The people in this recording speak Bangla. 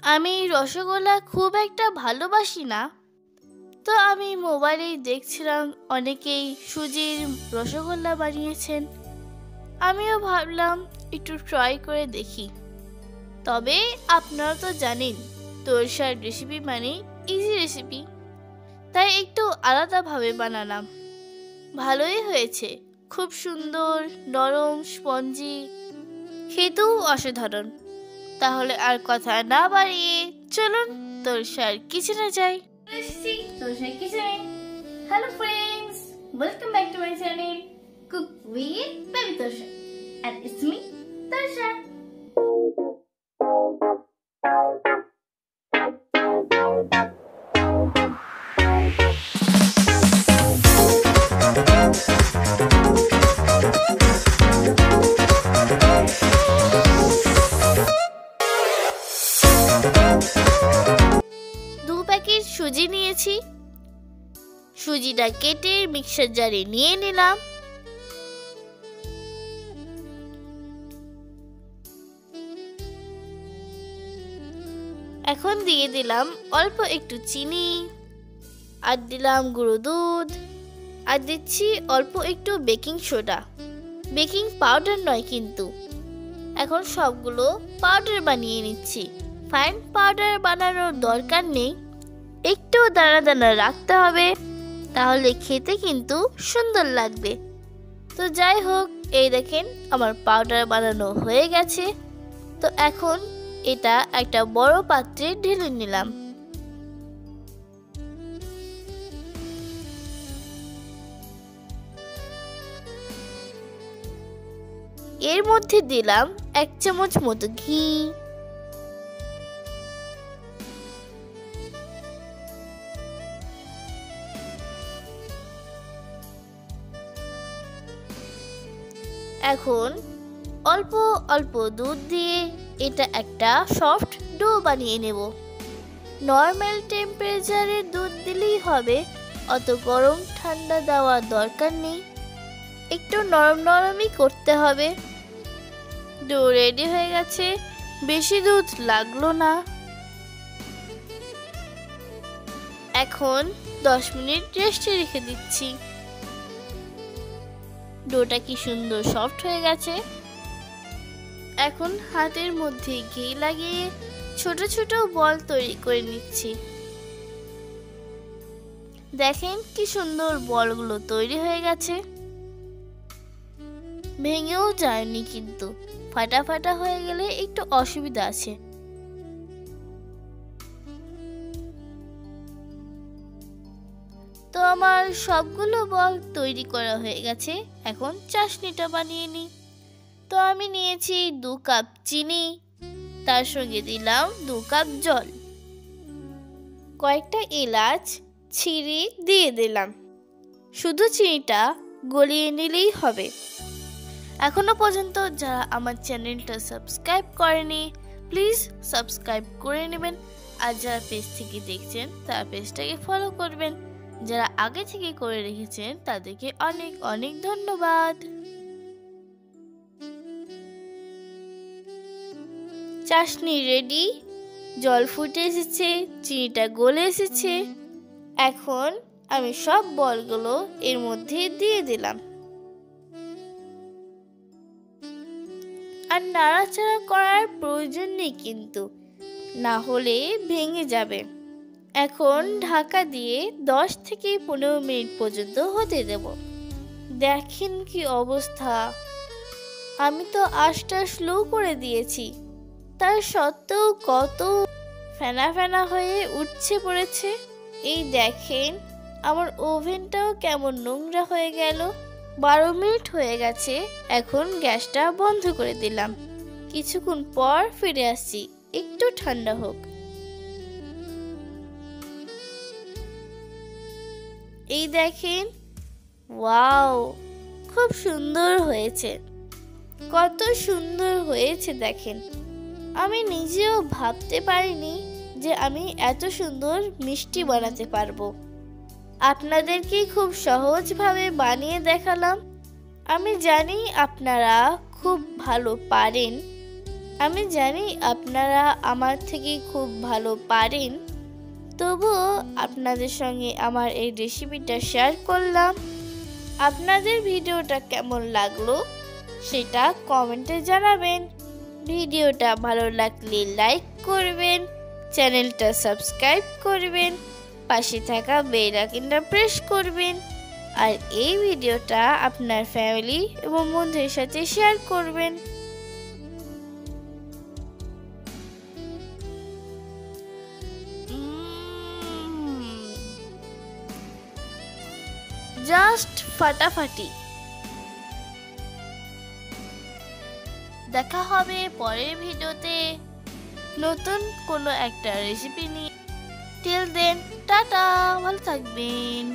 আমি রসগোল্লা খুব একটা ভালোবাসি না, তো আমি মোবাইলেই দেখছিলাম অনেকেই সুজির রসগোল্লা বানিয়েছেন। আমিও ভাবলাম একটু ট্রাই করে দেখি। তবে আপনারা তো জানেন তোরসার রেসিপি মানে ইজি রেসিপি, তাই একটু আলাদাভাবে বানালাম। ভালোই হয়েছে, খুব সুন্দর, নরম, স্পঞ্জি, খেতেও অসাধারণ। তাহলে আর কথা না বাড়িয়ে চলুন তোরসার কিচেনে যাই। তোরসার কিচেনে। Hello friends, welcome back to my channel cook with baby Torsa, and it's me Torsa. দু প্যাকেট সুজি নিয়েছি। সুজিটা কেটে মিক্সার জারে নিয়ে নিলাম। এখন দিয়ে দিলাম অল্প একটু চিনি, আর দিলাম গুঁড়ো দুধ, আর দিচ্ছি অল্প একটু বেকিং সোডা, বেকিং পাউডার নয় কিন্তু। এখন সবগুলো পাউডার বানিয়ে নিচ্ছি। ফাইন পাউডার বানানোর দরকার নেই, একটু দানা দানা রাখতে হবে, তাহলে খেতে কিন্তু সুন্দর লাগবে। তো যাই হোক, এই দেখেন আমার পাউডার বানানো হয়ে গেছে। তো এখন এটা একটা বড় পাত্রে ঢেলে নিলাম। এর মধ্যে দিলাম 1 চামচ মতো ঘি, এখন অল্প অল্প দুধ দিয়ে এটা একটা সফট ডো বানিয়ে নেব। নর্মাল টেম্পারেচারে দুধ দিলেই হবে, অত গরম ঠান্ডা দেওয়ার দরকার নেই, একটু নরম নরমই করতে হবে। ডো রেডি হয়ে গেছে, বেশি দুধ লাগলো না। এখন 10 মিনিট রেস্টে রেখে দিচ্ছি। ডোটা কি সুন্দর সফট হয়ে গেছে। এখন হাতের মধ্যে ঘি লাগিয়ে ছোট ছোট বল তৈরি করে নিচ্ছি। দেখেন কি সুন্দর বলগুলো তৈরি হয়ে গেছে, ভেঙেও যায়নি কিন্তু। ফাটা ফাটা হয়ে গেলে একটু অসুবিধা আছে। তো আমার সবগুলো বল তৈরি করা হয়ে গেছে। এখন চাশনিটা বানিয়ে নিই। তো আমি নিয়েছি 2 কাপ চিনি, তার সঙ্গে দিলাম 2 কাপ জল, কয়েকটা এলাচ ছিঁড়ে দিয়ে দিলাম। শুধু চিনিটা গলিয়ে নিলেই হবে। এখনো পর্যন্ত যারা আমার চ্যানেলটা সাবস্ক্রাইব করেনি, প্লিজ সাবস্ক্রাইব করে নেবেন। আর যারা পেজ থেকে দেখছেন তারা পেজটাকে ফলো করবেন। যারা আগে থেকে করে রেখেছেন তাদেরকে অনেক অনেক ধন্যবাদ। চাশনি রেডি, জল ফুটে এসেছে, চিনিটা গলে এসেছে। এখন আমি সব বলগুলো এর মধ্যে দিয়ে দিলাম, আর নাড়াচাড়া করার প্রয়োজন নেই কিন্তু, না হলে ভেঙে যাবে। এখন ঢাকা দিয়ে 10 থেকে 15 মিনিট পর্যন্ত হতে দেব। দেখেন কি অবস্থা, আমি তো আঁচটা স্লো করে দিয়েছি, তার সত্ত্বেও কত ফেনা ফেনা হয়ে উঠছে পড়েছে। এই দেখেন আমার ওভেনটাও কেমন নোংরা হয়ে গেল। 12 মিনিট হয়ে গেছে, এখন গ্যাসটা বন্ধ করে দিলাম। কিছুক্ষণ পর ফিরে আসছি, একটু ঠান্ডা হোক। এই দেখেন, ওয়াও, খুব সুন্দর হয়েছে, কত সুন্দর হয়েছে দেখেন। আমি নিজেও ভাবতে পারিনি যে আমি এত সুন্দর মিষ্টি বানাতে পারবো। আপনাদেরকে খুব সহজভাবে বানিয়ে দেখালাম। আমি জানি আপনারা খুব ভালো পারেন, আমি জানি আপনারা আমার থেকে খুব ভালো পারেন, তবুও আপনাদের সঙ্গে আমার এই রেসিপিটা শেয়ার করলাম। আপনাদের ভিডিওটা কেমন লাগলো সেটা কমেন্টে জানাবেন। ভিডিওটা ভালো লাগলে লাইক করবেন, চ্যানেলটা সাবস্ক্রাইব করবেন, পাশে থাকা বেল আইকনটা প্রেস করবেন, আর এই ভিডিওটা আপনার ফ্যামিলি এবং বন্ধুদের সাথে শেয়ার করবেন। জাস্ট ফাটাফাটি। দেখা হবে পরের ভিডিওতে নতুন কোনো একটা রেসিপি নিয়ে। টিল দেন টাটা, ভালো থাকবেন।